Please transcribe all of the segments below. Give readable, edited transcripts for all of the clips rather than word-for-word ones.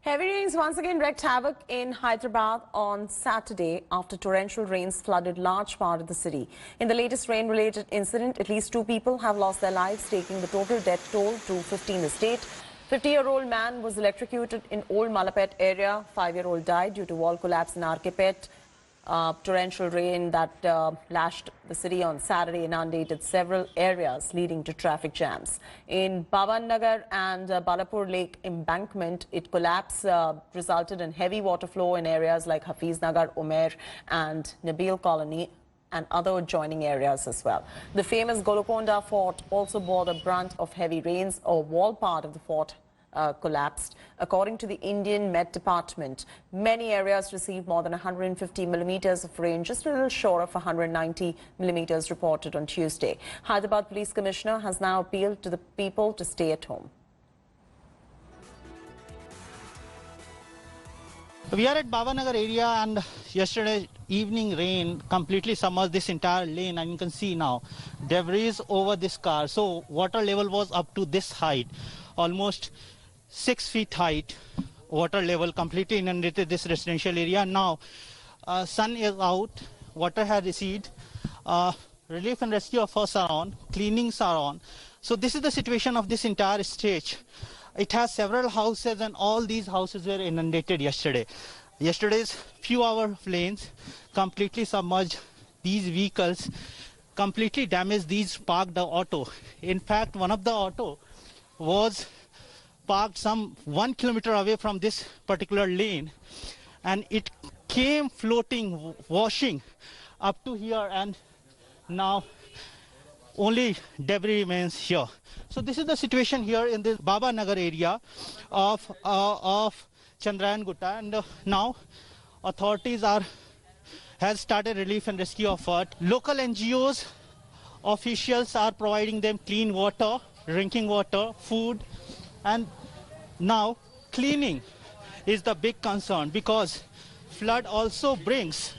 Heavy rains once again wreaked havoc in Hyderabad on Saturday after torrential rains flooded large part of the city. In the latest rain-related incident, at least 2 people have lost their lives, taking the total death toll to 15 in the state. 50-year-old man was electrocuted in Old Malapet area. 5-year-old died due to wall collapse in RK torrential rain that lashed the city on Saturday inundated several areas, leading to traffic jams. In Bhavan Nagar and Balapur Lake embankment, it collapsed, resulted in heavy water flow in areas like Hafiz Nagar, Umair and Nabil Colony and other adjoining areas as well. The famous Golconda Fort also bore the brunt of heavy rains. A wall part of the fort collapsed. According to the Indian Met Department, many areas received more than 150 millimeters of rain, just a little short of 190 millimeters reported on Tuesday. Hyderabad Police Commissioner has now appealed to the people to stay at home. We are at Bhavanagar area, and yesterday evening rain completely submerged this entire lane, and you can see now debris over this car. So water level was up to this height, almost 6 feet height. Water level completely inundated this residential area. Now sun is out, water has receded, relief and rescue efforts are on, cleanings are on. So this is the situation of this entire stretch. It has several houses, and all these houses were inundated yesterday. Yesterday's few hour rains completely submerged these vehicles, completely damaged these parked auto. In fact, one of the auto was parked some 1 kilometer away from this particular lane, and it came floating, washing up to here, and now only debris remains here. So this is the situation here in this Baba Nagar area of Chandrayan Gutta, and now authorities has started relief and rescue effort. Local NGOs officials are providing them clean water, drinking water, food, and now cleaning is the big concern, because flood also brings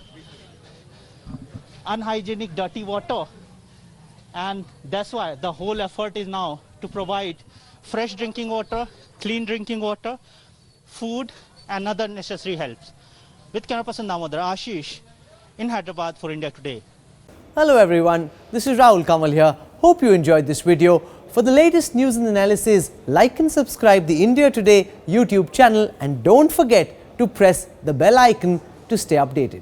unhygienic dirty water. And that's why the whole effort is now to provide fresh drinking water, clean drinking water, food and other necessary helps. With camera person Damodar, Ashish in Hyderabad for India Today. Hello everyone, this is Rahul Kamal here. Hope you enjoyed this video. For the latest news and analysis, like and subscribe the India Today YouTube channel, and don't forget to press the bell icon to stay updated.